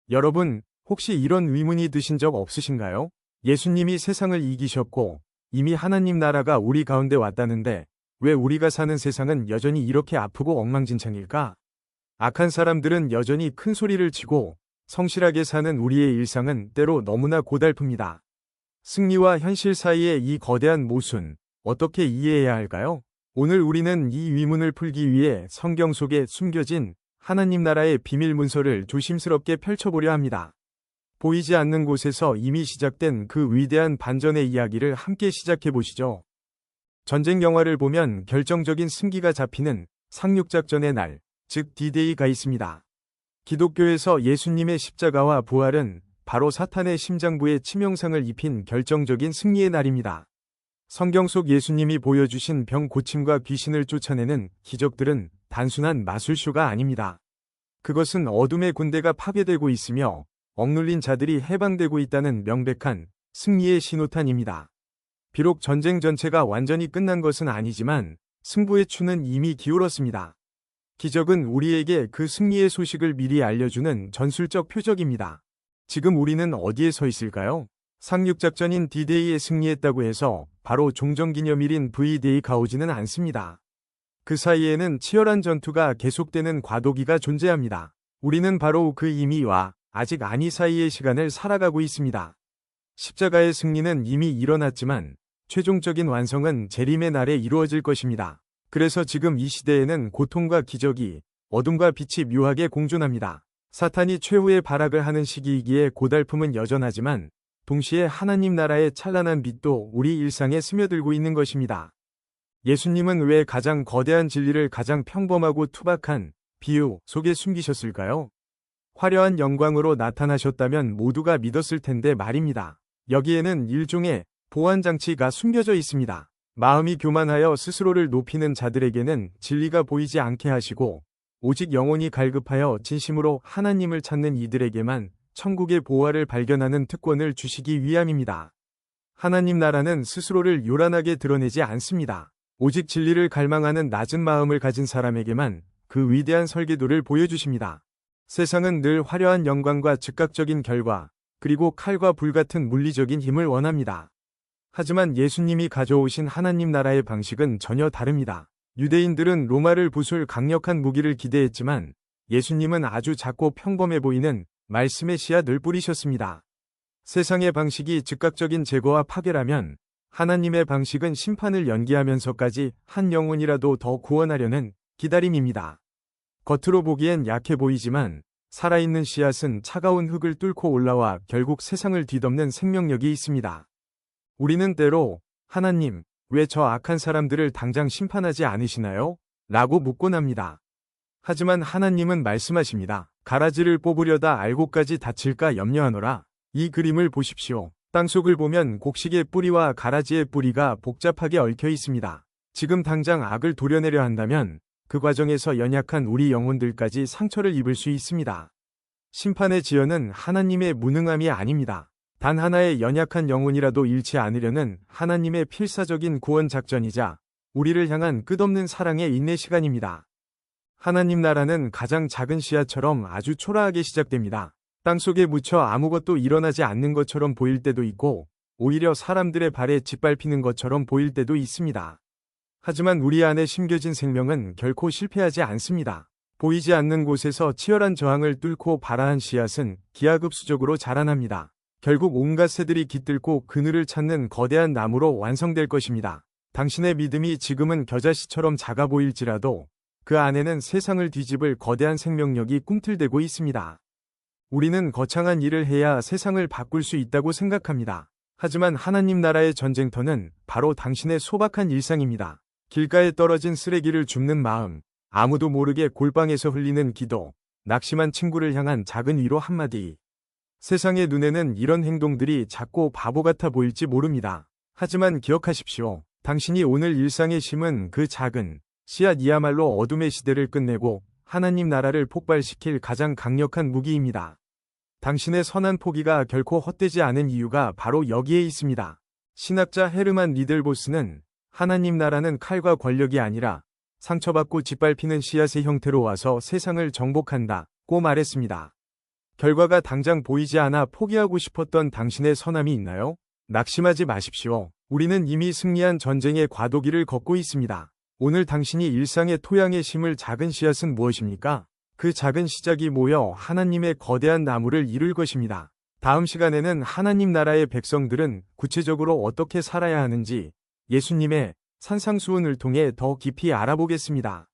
여러분, 혹시 이런 의문이 드신 적 없으신가요? 예수님이 세상을 이기셨고 이미 하나님 나라가 우리 가운데 왔다는데 왜 우리가 사는 세상은 여전히 이렇게 아프고 엉망진창일까? 악한 사람들은 여전히 큰 소리를 치고 성실하게 사는 우리의 일상은 때로 너무나 고달픕니다. 승리와 현실 사이의 이 거대한 모순, 어떻게 이해해야 할까요? 오늘 우리는 이 의문을 풀기 위해 성경 속에 숨겨진 하나님 나라의 비밀 문서를 조심스럽게 펼쳐보려 합니다. 보이지 않는 곳에서 이미 시작된 그 위대한 반전의 이야기를 함께 시작해 보시죠. 전쟁 영화를 보면 결정적인 승기가 잡히는 상륙작전의 날, 즉 D-Day가 있습니다. 기독교에서 예수님의 십자가와 부활은 바로 사탄의 심장부에 치명상을 입힌 결정적인 승리의 날입니다. 성경 속 예수님이 보여주신 병 고침과 귀신을 쫓아내는 기적들은 단순한 마술쇼가 아닙니다. 그것은 어둠의 군대가 파괴되고 있으며 억눌린 자들이 해방되고 있다는 명백한 승리의 신호탄입니다. 비록 전쟁 전체가 완전히 끝난 것은 아니지만 승부의 추는 이미 기울었습니다. 기적은 우리에게 그 승리의 소식을 미리 알려주는 전술적 표적입니다. 지금 우리는 어디에 서 있을까요? 상륙작전인 D-Day에 승리했다고 해서 바로 종전기념일인 V-Day가 오지는 않습니다. 그 사이에는 치열한 전투가 계속되는 과도기가 존재합니다. 우리는 바로 그 이미와 아직 아니 사이의 시간을 살아가고 있습니다. 십자가의 승리는 이미 일어났지만 최종적인 완성은 재림의 날에 이루어질 것입니다. 그래서 지금 이 시대에는 고통과 기적이, 어둠과 빛이 묘하게 공존합니다. 사탄이 최후의 발악을 하는 시기이기에 고달픔은 여전하지만 동시에 하나님 나라의 찬란한 빛도 우리 일상에 스며들고 있는 것입니다. 예수님은 왜 가장 거대한 진리를 가장 평범하고 투박한 비유 속에 숨기셨을까요? 화려한 영광으로 나타나셨다면 모두가 믿었을 텐데 말입니다. 여기에는 일종의 보안장치가 숨겨져 있습니다. 마음이 교만하여 스스로를 높이는 자들에게는 진리가 보이지 않게 하시고 오직 영혼이 갈급하여 진심으로 하나님을 찾는 이들에게만 천국의 보화를 발견하는 특권을 주시기 위함입니다. 하나님 나라는 스스로를 요란하게 드러내지 않습니다. 오직 진리를 갈망하는 낮은 마음을 가진 사람에게만 그 위대한 설계도를 보여주십니다. 세상은 늘 화려한 영광과 즉각적인 결과, 그리고 칼과 불 같은 물리적인 힘을 원합니다. 하지만 예수님이 가져오신 하나님 나라의 방식은 전혀 다릅니다. 유대인들은 로마를 부술 강력한 무기를 기대했지만 예수님은 아주 작고 평범해 보이는 말씀의 씨앗을 뿌리셨습니다. 세상의 방식이 즉각적인 제거와 파괴라면 하나님의 방식은 심판을 연기하면서까지 한 영혼이라도 더 구원하려는 기다림입니다. 겉으로 보기엔 약해 보이지만 살아있는 씨앗은 차가운 흙을 뚫고 올라와 결국 세상을 뒤덮는 생명력이 있습니다. 우리는 때로 하나님, 왜 저 악한 사람들을 당장 심판하지 않으시나요? 라고 묻곤 합니다. 하지만 하나님은 말씀하십니다. 가라지를 뽑으려다 알곡까지 다칠까 염려하노라. 이 그림을 보십시오. 땅속을 보면 곡식의 뿌리와 가라지의 뿌리가 복잡하게 얽혀 있습니다. 지금 당장 악을 도려내려 한다면 그 과정에서 연약한 우리 영혼들까지 상처를 입을 수 있습니다. 심판의 지연은 하나님의 무능함이 아닙니다. 단 하나의 연약한 영혼이라도 잃지 않으려는 하나님의 필사적인 구원 작전이자 우리를 향한 끝없는 사랑의 인내 시간입니다. 하나님 나라는 가장 작은 씨앗처럼 아주 초라하게 시작됩니다. 땅속에 묻혀 아무것도 일어나지 않는 것처럼 보일 때도 있고 오히려 사람들의 발에 짓밟히는 것처럼 보일 때도 있습니다. 하지만 우리 안에 심겨진 생명은 결코 실패하지 않습니다. 보이지 않는 곳에서 치열한 저항을 뚫고 발아한 씨앗은 기하급수적으로 자라납니다. 결국 온갖 새들이 깃들고 그늘을 찾는 거대한 나무로 완성될 것입니다. 당신의 믿음이 지금은 겨자씨처럼 작아 보일지라도 그 안에는 세상을 뒤집을 거대한 생명력이 꿈틀대고 있습니다. 우리는 거창한 일을 해야 세상을 바꿀 수 있다고 생각합니다. 하지만 하나님 나라의 전쟁터는 바로 당신의 소박한 일상입니다. 길가에 떨어진 쓰레기를 줍는 마음, 아무도 모르게 골방에서 흘리는 기도, 낙심한 친구를 향한 작은 위로 한마디. 세상의 눈에는 이런 행동들이 작고 바보 같아 보일지 모릅니다. 하지만 기억하십시오. 당신이 오늘 일상에 심은 그 작은 씨앗이야말로 어둠의 시대를 끝내고 하나님 나라를 폭발시킬 가장 강력한 무기입니다. 당신의 선한 포기가 결코 헛되지 않은 이유가 바로 여기에 있습니다. 신학자 헤르만 리델보스는 하나님 나라는 칼과 권력이 아니라 상처받고 짓밟히는 씨앗의 형태로 와서 세상을 정복한다고 말했습니다. 결과가 당장 보이지 않아 포기하고 싶었던 당신의 선함이 있나요? 낙심하지 마십시오. 우리는 이미 승리한 전쟁의 과도기를 걷고 있습니다. 오늘 당신이 일상의 토양에 심을 작은 씨앗은 무엇입니까? 그 작은 시작이 모여 하나님의 거대한 나무를 이룰 것입니다. 다음 시간에는 하나님 나라의 백성들은 구체적으로 어떻게 살아야 하는지 예수님의 산상수훈을 통해 더 깊이 알아보겠습니다.